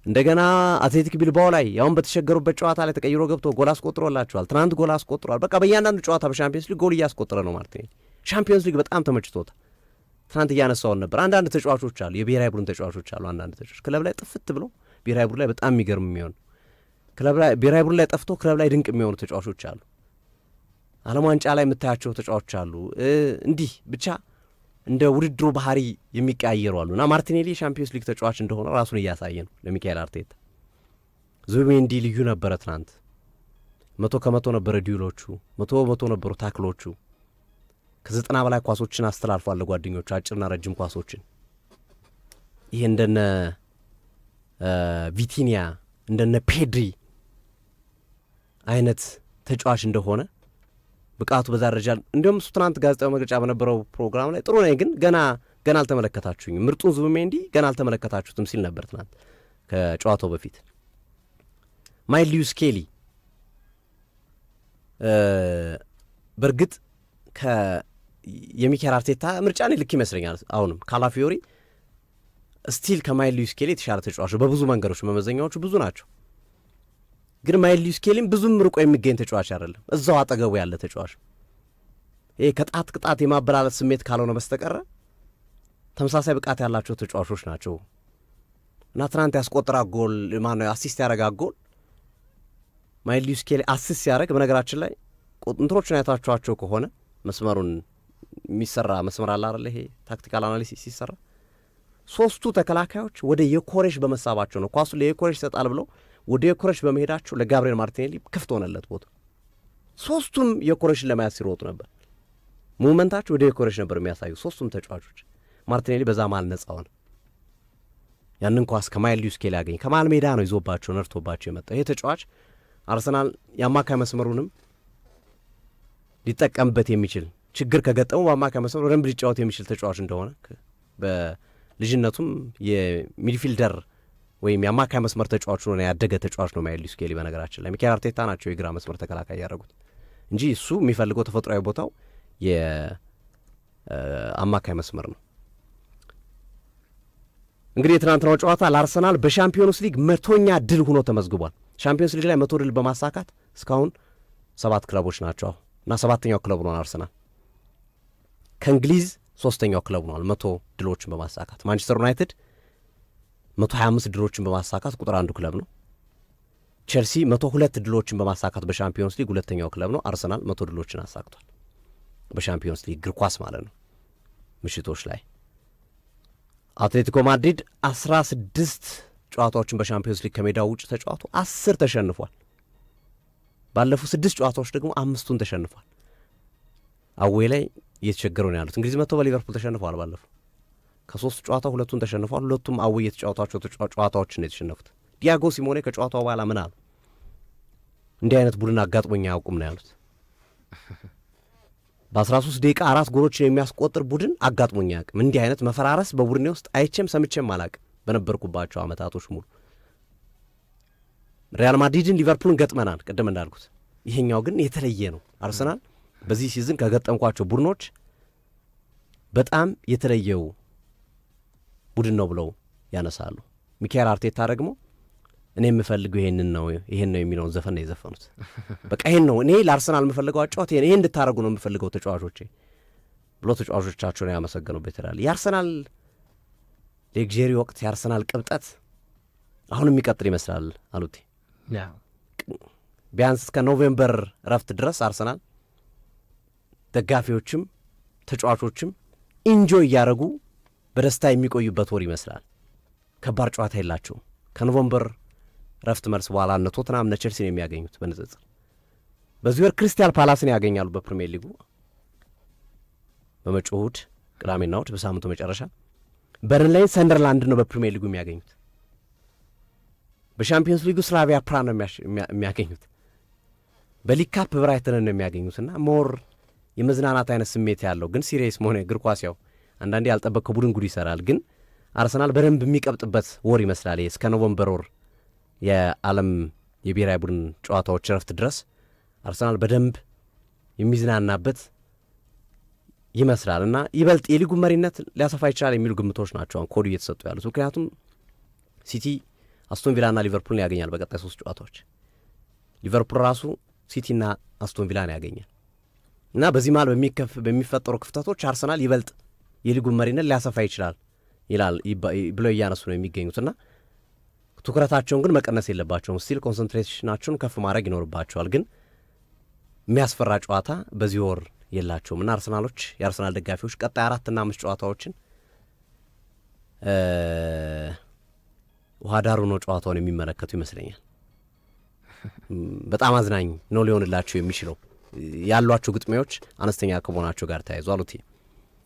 እንደገና አትሌቲክ ቢልባኦ ላይ ያውን በተቸገሩበት ጨዋታ ላይ ተቀይሮ ገብቶ ጎል አስቆጥሮላቸዋል። ትናንት ጎል አስቆጥሯል። በቃ በእያንዳንዱ ጨዋታ በሻምፒዮንስ ሊግ ጎል እያስቆጠረ ነው ማርቲኔሊ። ሻምፒዮንስ ሊግ በጣም ተመችቶታል። ትናንት እያነሳውን ነበር። አንዳንድ ተጫዋቾች አሉ፣ የብሔራዊ ቡድን ተጫዋቾች አሉ። አንዳንድ ተጫዋቾች ክለብ ላይ ጥፍት ብለው ብሔራዊ ቡድን ላይ በጣም የሚገርም የሚሆኑ ብሔራዊ ቡድን ላይ ጠፍቶ ክለብ ላይ ድንቅ የሚሆኑ ተጫዋቾች አሉ። ዓለም ዋንጫ ላይ የምታያቸው ተጫዋቾች አሉ። እንዲህ ብቻ እንደ ውድድሩ ባህሪ የሚቀያየሩ አሉ እና ማርቲኔሊ የሻምፒዮንስ ሊግ ተጫዋች እንደሆነ ራሱን እያሳየ ነው ለሚካኤል አርቴታ። ዙቢሜንዲ ልዩ ነበረ ትናንት። 100% ነበረ ዲዩሎቹ፣ 100% ነበሩ ታክሎቹ። ከ90 በላይ ኳሶችን አስተላልፏል ለጓደኞቹ፣ አጭርና ረጅም ኳሶችን። ይሄ እንደነ ቪቲኒያ እንደነ ፔድሪ አይነት ተጫዋች እንደሆነ ብቃቱ በዛ ደረጃ እንዲሁም እሱ ትናንት ጋዜጣዊ መግለጫ በነበረው ፕሮግራም ላይ ጥሩ ነኝ ግን ገና አልተመለከታችሁኝም፣ ምርጡን ዙቢሜንዲ ገና አልተመለከታችሁትም ሲል ነበር ትናንት ከጨዋታው በፊት። ማይልስ ሉዊስ ስኬሊ በእርግጥ የሚካኤል አርቴታ ምርጫ እኔ ልክ ይመስለኛል። አሁንም ካላፊዮሪ ስቲል ከማይልስ ሉዊስ ስኬሊ የተሻለ ተጫዋች በብዙ መንገዶች መመዘኛዎቹ ብዙ ናቸው። ግን ማይልስ ሉዊስ ስኬሊም ብዙም ርቆ የሚገኝ ተጫዋች አይደለም፣ እዛው አጠገቡ ያለ ተጫዋች። ይሄ ከጣት ቅጣት የማበላለጥ ስሜት ካልሆነ በስተቀረ ተመሳሳይ ብቃት ያላቸው ተጫዋቾች ናቸው እና ትናንት ያስቆጠራ ጎል ማነው አሲስት ያደረጋ ጎል ማይልስ ሉዊስ ስኬሊ አሲስት ሲያደርግ፣ በነገራችን ላይ ቁጥንትሮችን አይታችኋቸው ከሆነ መስመሩን የሚሰራ መስመር አለ አይደል? ይሄ ታክቲካል አናሊሲስ ሲሰራ 3ቱ ተከላካዮች ወደ የኮሬሽ በመሳባቸው ነው ኳሱ ለየኮሬሽ ይሰጣል ብለው ወደ የኮሬሽ በመሄዳቸው ለጋብሪኤል ማርቲኔሊ ክፍት ሆነለት ቦታ። 3ቱም የኮሬሽን ለማያዝ ሲሮጡ ነበር። ሙቭመንታቸው ወደ የኮሬሽ ነበር የሚያሳዩ 3ቱም ተጫዋቾች። ማርቲኔሊ በዛ መሃል ነጻ ሆነ። ያንን ኳስ ከማይልስ ሉዊስ ስኬሊ ያገኝ ከመሃል ሜዳ ነው ይዞባቸው ነርቶባቸው የመጣው። ይሄ ተጫዋች አርሰናል የአማካይ መስመሩንም ሊጠቀምበት የሚችል ችግር ከገጠሙ በአማካይ መስመሩ በደንብ ሊጫወት የሚችል ተጫዋች እንደሆነ በልጅነቱም የሚድፊልደር ወይም የአማካይ መስመር ተጫዋች ነው ያደገ ተጫዋች ነው ማይልስ ስኬሊ። በነገራችን ላይ ሚኬል አርቴታ ናቸው የግራ መስመር ተከላካይ ያደረጉት እንጂ እሱ የሚፈልገው ተፈጥሯዊ ቦታው የአማካይ መስመር ነው። እንግዲህ የትናንትናው ጨዋታ ለአርሰናል በሻምፒዮንስ ሊግ 100ኛ ድል ሆኖ ተመዝግቧል። ሻምፒዮንስ ሊግ ላይ 100 ድል በማሳካት እስካሁን 7 ክለቦች ናቸው እና 7ኛው ክለብ ሆኗል አርሰናል። ከእንግሊዝ 3ኛው ክለብ ሆኗል 100 ድሎችን በማሳካት። ማንቸስተር ዩናይትድ 125 ድሎችን በማሳካት ቁጥር አንዱ ክለብ ነው። ቼልሲ 102 ድሎችን በማሳካት በሻምፒዮንስ ሊግ 2ኛው ክለብ ነው። አርሰናል 100 ድሎችን አሳክቷል በሻምፒዮንስ ሊግ እግር ኳስ ማለት ነው። ምሽቶች ላይ አትሌቲኮ ማድሪድ 16 ጨዋታዎችን በሻምፒዮንስ ሊግ ከሜዳው ውጭ ተጫዋቱ 10 ተሸንፏል። ባለፉት 6 ጨዋታዎች ደግሞ 5ቱን ተሸንፏል። አዌ ላይ እየተቸገሩ ነው ያሉት። እንግሊዝ መጥተው በሊቨርፑል ተሸንፈዋል። ባለፈው ከ3 ጨዋታ 2ቱን ተሸንፏል። ሁለቱም አዌ የተጫዋታቸው ጨዋታዎችን ነው የተሸነፉት። ዲያጎ ሲሞኔ ከጨዋታው በኋላ ምን አሉ? እንዲህ አይነት ቡድን አጋጥሞኝ አያውቁም ነው ያሉት። በ13 ደቂቃ 4 ጎሎችን የሚያስቆጥር ቡድን አጋጥሞኝ አያውቅም። እንዲህ አይነት መፈራረስ በቡድኔ ውስጥ አይቼም ሰምቼም አላውቅም በነበርኩባቸው ዓመታቶች ሙሉ። ሪያል ማድሪድን ሊቨርፑልን ገጥመናል ቅድም እንዳልኩት። ይሄኛው ግን የተለየ ነው። አርሰናል በዚህ ሲዝን ከገጠምኳቸው ቡድኖች በጣም የተለየው ቡድን ነው ብለው ያነሳሉ። ሚኬል አርቴታ ደግሞ እኔ የምፈልገው ይሄን ነው የሚለውን ዘፈን ነው የዘፈኑት። በቃ ይሄን ነው እኔ ለአርሰናል የምፈልገው አጫዋት ይሄን እንድታረጉ ነው የምፈልገው ተጫዋቾቼ ብሎ ተጫዋቾቻቸውን ያመሰገኑበት ይላል። የአርሰናል ሌግጄሪ ወቅት የአርሰናል ቅብጠት አሁን የሚቀጥል ይመስላል አሉት። ቢያንስ እስከ ኖቬምበር ረፍት ድረስ አርሰናል ደጋፊዎችም ተጫዋቾችም ኢንጆይ እያደረጉ በደስታ የሚቆዩበት ወር ይመስላል። ከባድ ጨዋታ የላቸውም። ከኖቬምበር ረፍት መልስ በኋላ እነ ቶትናም እነ ቼልሲን የሚያገኙት በንጽጽር በዚህ ወር ክሪስታል ፓላስን ያገኛሉ በፕሪሚየር ሊጉ በመጪው እሑድ ቅዳሜና እሑድ በሳምንቱ መጨረሻ። በርንላይን ሰንደርላንድ ነው በፕሪሚየር ሊጉ የሚያገኙት። በሻምፒዮንስ ሊጉ ስላቪያ ፕራ ነው የሚያገኙት። በሊግ ካፕ ብራይተንን ነው የሚያገኙትና ሞር የመዝናናት አይነት ስሜት ያለው ግን ሲሪየስ መሆነ እግር ኳስ ያው አንዳንዴ ያልጠበቅከው ቡድን ጉድ ይሰራል። ግን አርሰናል በደንብ የሚቀብጥበት ወር ይመስላል። እስከ ኖቨምበር ወር የዓለም የብሔራዊ ቡድን ጨዋታዎች ረፍት ድረስ አርሰናል በደንብ የሚዝናናበት ይመስላል እና ይበልጥ የሊጉ መሪነት ሊያሰፋ ይችላል የሚሉ ግምቶች ናቸው አሁን ኮዱ እየተሰጡ ያሉት። ምክንያቱም ሲቲ አስቶን ቪላና ሊቨርፑልን ያገኛል በቀጣይ 3 ጨዋታዎች። ሊቨርፑል ራሱ ሲቲና አስቶን ቪላን ያገኛል እና በዚህ መሃል በሚፈጠሩ ክፍተቶች አርሰናል ይበልጥ የሊጉ መሪነት ሊያሰፋ ይችላል ይላል ብለው እያነሱ ነው የሚገኙትና ትኩረታቸውን ግን መቀነስ የለባቸውም። ስቲል ኮንሰንትሬሽናቸውን ከፍ ማድረግ ይኖርባቸዋል። ግን የሚያስፈራ ጨዋታ በዚህ ወር የላቸውም እና አርሰናሎች የአርሰናል ደጋፊዎች ቀጣይ 4 እና 5 ጨዋታዎችን ውሃ ዳሩ ነው ጨዋታውን የሚመለከቱ ይመስለኛል። በጣም አዝናኝ ነው ሊሆንላቸው የሚችለው ያሏቸው ግጥሚያዎች አነስተኛ ከመሆናቸው ጋር ተያይዞ አሉት።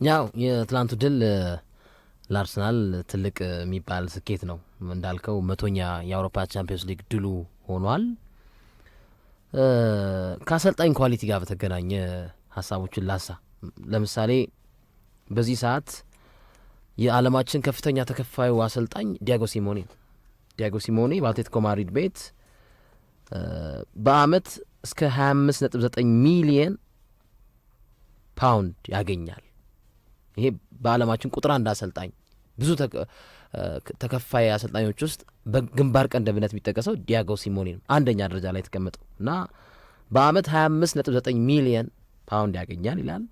ያው የትላንቱ ድል ለአርሰናል ትልቅ የሚባል ስኬት ነው። እንዳልከው 100ኛ የአውሮፓ ቻምፒዮንስ ሊግ ድሉ ሆኗል። ከአሰልጣኝ ኳሊቲ ጋር በተገናኘ ሀሳቦችን ላሳ። ለምሳሌ በዚህ ሰዓት የዓለማችን ከፍተኛ ተከፋዩ አሰልጣኝ ዲያጎ ሲሞኔ ነው። ዲያጎ ሲሞኔ በአትሌቲኮ ማድሪድ ቤት በአመት እስከ 25.9 ሚሊየን ፓውንድ ያገኛል። ይሄ በዓለማችን ቁጥር 1 አሰልጣኝ፣ ብዙ ተከፋይ አሰልጣኞች ውስጥ በግንባር ቀደምትነት የሚጠቀሰው ዲያጎ ሲሞኔ ነው። አንደኛ ደረጃ ላይ የተቀመጠው እና በአመት 25.9 ሚሊየን ፓውንድ ያገኛል ይላል።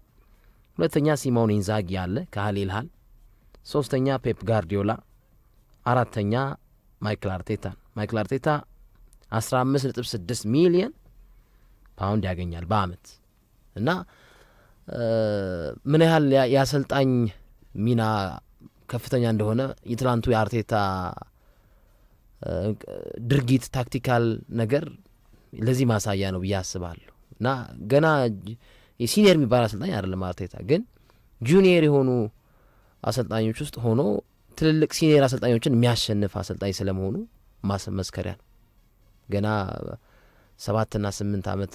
ሁለተኛ ሲሞኔ ኢንዛጊ አለ ከሂልሃል፣ ሶስተኛ ፔፕ ጋርዲዮላ፣ አራተኛ ማይክል አርቴታ 15.6 ሚሊየን ፓውንድ ያገኛል በአመት እና ምን ያህል የአሰልጣኝ ሚና ከፍተኛ እንደሆነ የትላንቱ የአርቴታ ድርጊት ታክቲካል ነገር ለዚህ ማሳያ ነው ብዬ አስባለሁ። እና ገና የሲኒየር የሚባል አሰልጣኝ አይደለም አርቴታ፣ ግን ጁኒየር የሆኑ አሰልጣኞች ውስጥ ሆኖ ትልልቅ ሲኒየር አሰልጣኞችን የሚያሸንፍ አሰልጣኝ ስለመሆኑ ማስመስከሪያ ነው። ገና 7 እና 8 ዓመት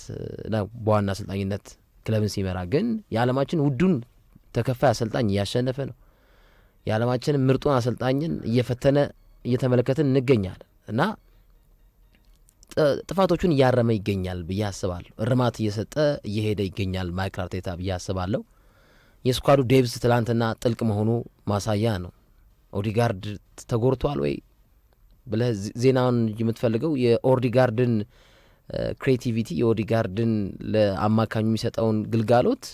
ነው በዋና አሰልጣኝነት ክለብን ሲመራ፣ ግን የዓለማችን ውዱን ተከፋይ አሰልጣኝ እያሸነፈ ነው። የዓለማችን ምርጡን አሰልጣኝን እየፈተነ እየተመለከትን እንገኛለን እና ጥፋቶቹን እያረመ ይገኛል ብዬ አስባለሁ። እርማት እየሰጠ እየሄደ ይገኛል ማይክል አርቴታ ብዬ አስባለሁ። የስኳዱ ዴብዝ ትላንትና ጥልቅ መሆኑ ማሳያ ነው። ኦዲጋርድ ተጎርቷል ወይ ብለህ ዜናውን የምትፈልገው የኦዲጋርድን ክሬቲቪቲ የኦዲጋርድን ለአማካኙ የሚሰጠውን ግልጋሎት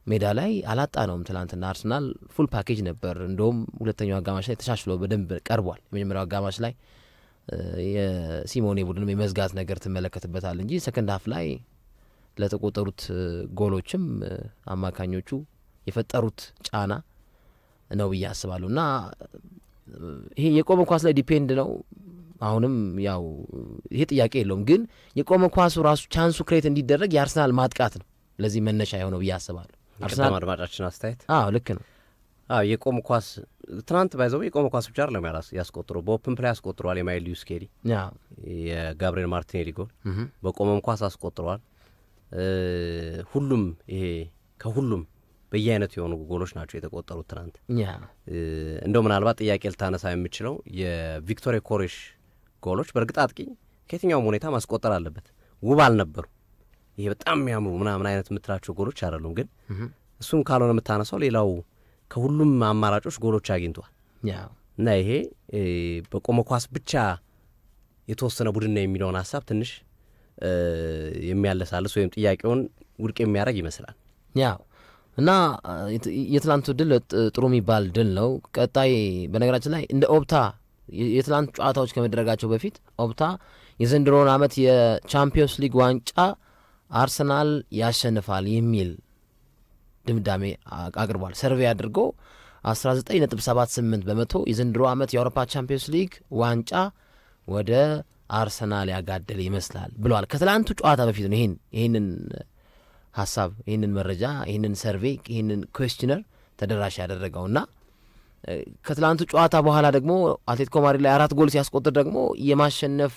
ሜዳ ላይ አላጣ ነውም። ትላንትና አርሰናል ፉል ፓኬጅ ነበር። እንደውም ሁለተኛው አጋማሽ ላይ ተሻሽሎ በደንብ ቀርቧል። የመጀመሪያው አጋማሽ ላይ የሲሞኔ ቡድንም የመዝጋት ነገር ትመለከትበታል እንጂ ሰከንድ ሀፍ ላይ ለተቆጠሩት ጎሎችም አማካኞቹ የፈጠሩት ጫና ነው ብዬ አስባለሁ እና ይሄ የቆመ ኳስ ላይ ዲፔንድ ነው። አሁንም ያው ይሄ ጥያቄ የለውም፣ ግን የቆመ ኳሱ ራሱ ቻንሱ ክሬት እንዲደረግ የአርሰናል ማጥቃት ነው ለዚህ መነሻ የሆነው ብዬ አስባለሁ። አርሰናል አድማጫችን አስተያየት ልክ ነው። የቆመ ኳስ ትናንት ባይዘው የቆመ ኳስ ብቻ አይደለም ያስቆጥሩ፣ በኦፕን ፕሌይ አስቆጥሯል። የማይል ሊዩስ ኬሪ የጋብሪኤል ማርቲኔሊ ጎል በቆመም ኳስ አስቆጥሯል። ሁሉም ይሄ ከሁሉም በየአይነት የሆኑ ጎሎች ናቸው የተቆጠሩት ትናንት። እንደው ምናልባት ጥያቄ ልታነሳ የምችለው የቪክቶር ኮሬሽ ጎሎች በእርግጥ አጥቂ ከየትኛውም ሁኔታ ማስቆጠር አለበት። ውብ አልነበሩ፣ ይሄ በጣም የሚያምሩ ምናምን አይነት የምትላቸው ጎሎች አይደሉም። ግን እሱም ካልሆነ የምታነሳው ሌላው ከሁሉም አማራጮች ጎሎች አግኝቷል እና ይሄ በቆመ ኳስ ብቻ የተወሰነ ቡድን ነው የሚለውን ሀሳብ ትንሽ የሚያለሳልስ ወይም ጥያቄውን ውድቅ የሚያደርግ ይመስላል። እና የትላንቱ ድል ጥሩ የሚባል ድል ነው። ቀጣይ በነገራችን ላይ እንደ ኦፕታ የትላንት ጨዋታዎች ከመደረጋቸው በፊት ኦፕታ የዘንድሮውን ዓመት የቻምፒዮንስ ሊግ ዋንጫ አርሰናል ያሸንፋል የሚል ድምዳሜ አቅርቧል። ሰርቬይ አድርጎ 19.78 በመቶ የዘንድሮ ዓመት የአውሮፓ ቻምፒዮንስ ሊግ ዋንጫ ወደ አርሰናል ያጋደለ ይመስላል ብለዋል። ከትላንቱ ጨዋታ በፊት ነው ይህንን ሀሳብ ይህንን መረጃ ይህንን ሰርቬይ ይህንን ኩዌስችነር ተደራሽ ያደረገው እና ከትላንቱ ጨዋታ በኋላ ደግሞ አትሌቲኮ ማድሪድ ላይ 4 ጎል ሲያስቆጥር ደግሞ የማሸነፍ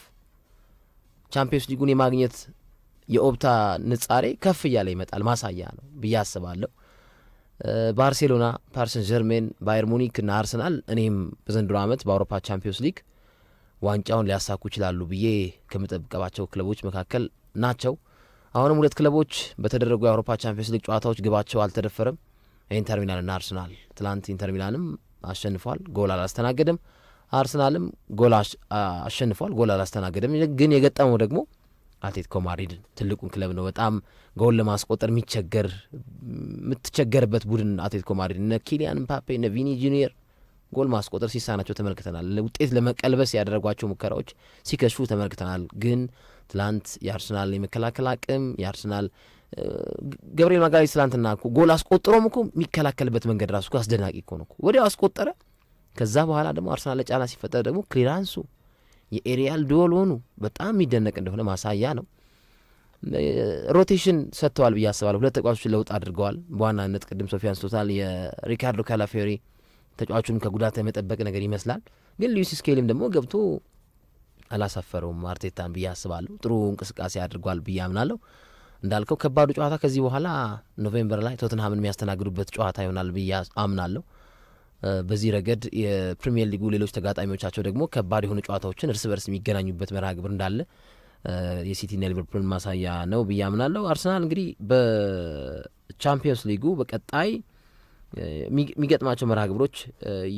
ቻምፒዮንስ ሊጉን የማግኘት የኦፕታ ንጻሬ ከፍ እያለ ይመጣል ማሳያ ነው ብዬ አስባለሁ። ባርሴሎና፣ ፓሪስ ሰን ዠርሜን፣ ባየር ሙኒክ እና አርሰናል እኔም በዘንድሮ ዓመት በአውሮፓ ቻምፒዮንስ ሊግ ዋንጫውን ሊያሳኩ ይችላሉ ብዬ ከምጠብቀባቸው ክለቦች መካከል ናቸው። አሁንም 2 ክለቦች በተደረጉ የአውሮፓ ቻምፒዮንስ ሊግ ጨዋታዎች ግባቸው አልተደፈረም። ኢንተር ሚላንና አርሰናል። ትላንት ኢንተር ሚላንም አሸንፏል፣ ጎል አላስተናገደም። አርሰናልም ጎል አሸንፏል፣ ጎል አላስተናገደም። ግን የገጠመው ደግሞ አትሌቲኮ ማድሪድን ትልቁን ክለብ ነው። በጣም ጎል ለማስቆጠር የምትቸገርበት ቡድን አትሌቲኮ ማድሪድ። እነ ኪሊያን ምባፔ እነ ቪኒ ጁኒየር ጎል ማስቆጠር ሲሳናቸው ተመልክተናል። ውጤት ለመቀልበስ ያደረጓቸው ሙከራዎች ሲከሽፉ ተመልክተናል። ግን ትላንት የአርሰናል የመከላከል አቅም የአርሰናል ገብርኤል ማጋሌሽ ትላንትና እኮ ጎል አስቆጥሮም እኮ የሚከላከልበት መንገድ ራሱ አስደናቂ እኮ ነው። ወዲያው አስቆጠረ። ከዛ በኋላ ደግሞ አርሰናል ለጫና ሲፈጠር ደግሞ ክሊራንሱ የኤሪያል ዱዌል ሆኑ በጣም የሚደነቅ እንደሆነ ማሳያ ነው። ሮቴሽን ሰጥተዋል ብዬ አስባለሁ። 2 ተጫዋቾችን ለውጥ አድርገዋል። በዋናነት ቅድም ሶፊያ አንስቶታል፣ የሪካርዶ ካላፊዮሪ ተጫዋቹን ከጉዳት የመጠበቅ ነገር ይመስላል። ግን ሉዊስ ስኬሊም ደግሞ ገብቶ አላሳፈረውም አርቴታን ብዬ አስባለሁ። ጥሩ እንቅስቃሴ አድርጓል ብዬ አምናለሁ። እንዳልከው ከባዱ ጨዋታ ከዚህ በኋላ ኖቬምበር ላይ ቶትንሃምን የሚያስተናግዱበት ጨዋታ ይሆናል ብዬ አምናለሁ። በዚህ ረገድ የፕሪሚየር ሊጉ ሌሎች ተጋጣሚዎቻቸው ደግሞ ከባድ የሆኑ ጨዋታዎችን እርስ በርስ የሚገናኙበት መርሃ ግብር እንዳለ የሲቲና ሊቨርፑልን ማሳያ ነው ብዬ አምናለሁ። አርሰናል እንግዲህ በቻምፒዮንስ ሊጉ በቀጣይ የሚገጥማቸው መርሃ ግብሮች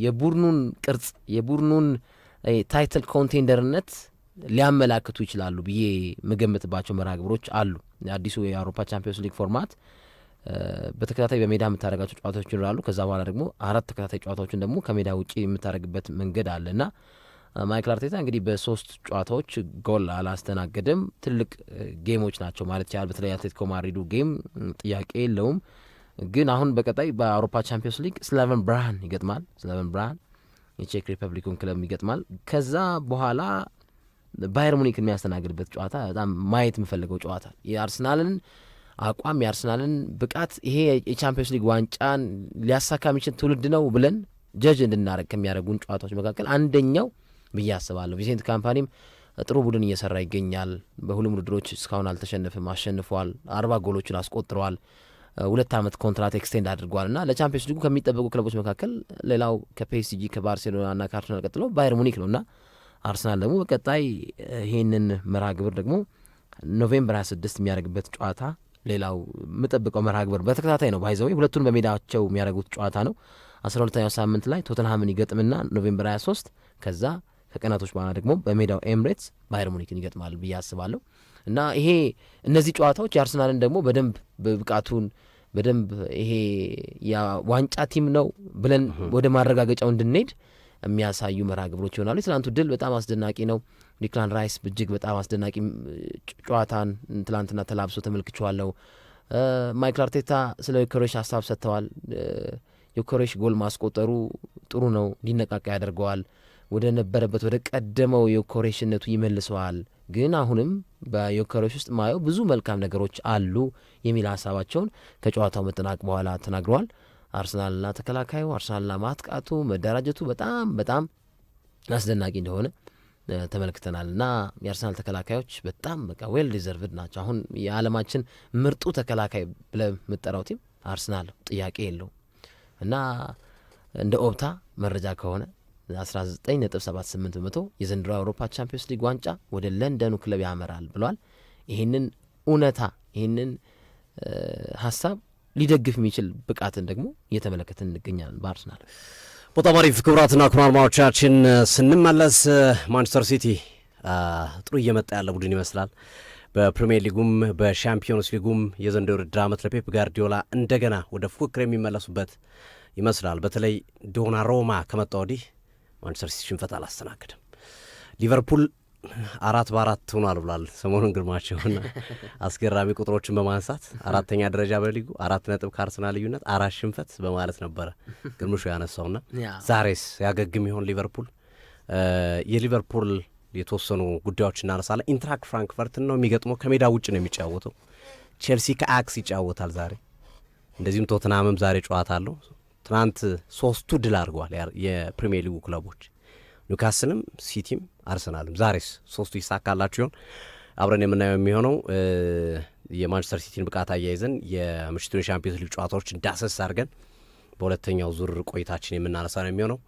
የቡድኑን ቅርጽ የቡድኑን ታይትል ኮንቴንደርነት ሊያመላክቱ ይችላሉ ብዬ የምገምትባቸው መርሃ ግብሮች አሉ። አዲሱ የአውሮፓ ቻምፒዮንስ ሊግ ፎርማት በተከታታይ በሜዳ የምታደረጋቸው ጨዋታዎች ይኖራሉ። ከዛ በኋላ ደግሞ 4 ተከታታይ ጨዋታዎችን ደግሞ ከሜዳ ውጭ የምታደረግበት መንገድ አለ እና ማይክል አርቴታ እንግዲህ በ3 ጨዋታዎች ጎል አላስተናገደም። ትልቅ ጌሞች ናቸው ማለት ይቻላል። በተለይ አትሌቲኮ ማድሪዱ ጌም ጥያቄ የለውም። ግን አሁን በቀጣይ በአውሮፓ ቻምፒዮንስ ሊግ ስላቨን ብርሃን ይገጥማል። ስላቨን ብርሃን የቼክ ሪፐብሊኩን ክለብ ይገጥማል። ከዛ በኋላ ባየር ሙኒክ የሚያስተናግድበት ጨዋታ በጣም ማየት የምፈልገው ጨዋታ የአርሰናልን አቋም የአርሰናልን ብቃት ይሄ የቻምፒዮንስ ሊግ ዋንጫን ሊያሳካ የሚችል ትውልድ ነው ብለን ጀጅ እንድናረግ ከሚያደርጉን ጨዋታዎች መካከል አንደኛው ብዬ አስባለሁ። ቪሴንት ካምፓኒም ጥሩ ቡድን እየሰራ ይገኛል። በሁሉም ውድድሮች እስካሁን አልተሸነፍም፣ አሸንፏል። 40 ጎሎችን አስቆጥረዋል። 2 ዓመት ኮንትራት ኤክስቴንድ አድርጓል እና ለቻምፒየንስ ሊጉ ከሚጠበቁ ክለቦች መካከል ሌላው ከፒኤስጂ ከባርሴሎናና ከአርሰናል ቀጥሎ ባየር ሙኒክ ነው እና አርሰናል ደግሞ በቀጣይ ይህንን መርሃ ግብር ደግሞ ኖቬምበር 26 የሚያደርግበት ጨዋታ ሌላው የምጠብቀው መርሃ ግብር በተከታታይ ነው። ባይዘዌ ሁለቱን በሜዳቸው የሚያደርጉት ጨዋታ ነው። 12ኛው ሳምንት ላይ ቶተንሃምን ይገጥምና ኖቬምበር 23 ከዛ ከቀናቶች በኋላ ደግሞ በሜዳው ኤምሬትስ ባየር ሙኒክን ይገጥማል ብዬ አስባለሁ እና ይሄ እነዚህ ጨዋታዎች የአርሰናልን ደግሞ በደንብ ብቃቱን በደንብ ይሄ ዋንጫ ቲም ነው ብለን ወደ ማረጋገጫው እንድንሄድ የሚያሳዩ መርሃ ግብሮች ይሆናሉ። የትላንቱ ድል በጣም አስደናቂ ነው። ዲክላን ራይስ እጅግ በጣም አስደናቂ ጨዋታን ትላንትና ተላብሶ ተመልክቼዋለሁ። ማይክል አርቴታ ስለ ዮኬሬሽ ሀሳብ ሰጥተዋል። ዮኬሬሽ ጎል ማስቆጠሩ ጥሩ ነው፣ እንዲነቃቃ ያደርገዋል፣ ወደ ነበረበት ወደ ቀደመው ዮኬሬሽነቱ ይመልሰዋል። ግን አሁንም በዮኬሬሽ ውስጥ ማየው ብዙ መልካም ነገሮች አሉ የሚል ሀሳባቸውን ከጨዋታው መጠናቅ በኋላ ተናግረዋል። አርሰናልና ተከላካዩ አርሰናልና ማጥቃቱ መደራጀቱ በጣም በጣም አስደናቂ እንደሆነ ተመልክተናል እና የአርሰናል ተከላካዮች በጣም በቃ ዌል ዲዘርቭድ ናቸው። አሁን የዓለማችን ምርጡ ተከላካይ ብለህ የምትጠራው ቲም አርሰናል ጥያቄ የለው እና እንደ ኦፕታ መረጃ ከሆነ 19.78 በመቶ የዘንድሮ የአውሮፓ ቻምፒዮንስ ሊግ ዋንጫ ወደ ለንደኑ ክለብ ያመራል ብሏል። ይህንን እውነታ ይህንን ሀሳብ ሊደግፍ የሚችል ብቃትን ደግሞ እየተመለከትን እንገኛለን በአርሰናል። በጣም አሪፍ ክቡራትና ክቡራን አድማጮቻችን፣ ስንመለስ ማንቸስተር ሲቲ ጥሩ እየመጣ ያለ ቡድን ይመስላል። በፕሪሚየር ሊጉም በሻምፒዮንስ ሊጉም የዘንድሮው የውድድር ዓመት ለፔፕ ጋርዲዮላ እንደገና ወደ ፉክክር የሚመለሱበት ይመስላል። በተለይ ዶናሩማ ከመጣ ወዲህ ማንቸስተር ሲቲ ሽንፈት አላስተናግድም። ሊቨርፑል 4-4 ሆኗል ብሏል ሰሞኑን ግርማቸውና አስገራሚ ቁጥሮችን በማንሳት 4ኛ ደረጃ በሊጉ 4 ነጥብ ከአርሰናል ልዩነት 4 ሽንፈት በማለት ነበረ ግርምሾ ያነሳውና ዛሬስ ያገግም ይሆን ሊቨርፑል? የሊቨርፑል የተወሰኑ ጉዳዮች እናነሳለን። ኢንትራክት ፍራንክፈርትን ነው የሚገጥመው፣ ከሜዳ ውጭ ነው የሚጫወተው። ቼልሲ ከአክስ ይጫወታል ዛሬ። እንደዚሁም ቶትናምም ዛሬ ጨዋታ አለው። ትናንት 3ቱ ድል አድርገዋል የፕሪሚየር ሊጉ ክለቦች ኒውካስልም፣ ሲቲም፣ አርሰናልም። ዛሬስ 3ቱ ይሳካላችሁ ይሆን? አብረን የምናየው የሚሆነው የማንቸስተር ሲቲን ብቃት አያይዘን የምሽቱን የሻምፒዮንስ ሊግ ጨዋታዎች እንዳሰስ አድርገን በሁለተኛው ዙር ቆይታችን የምናነሳ ነው የሚሆነው።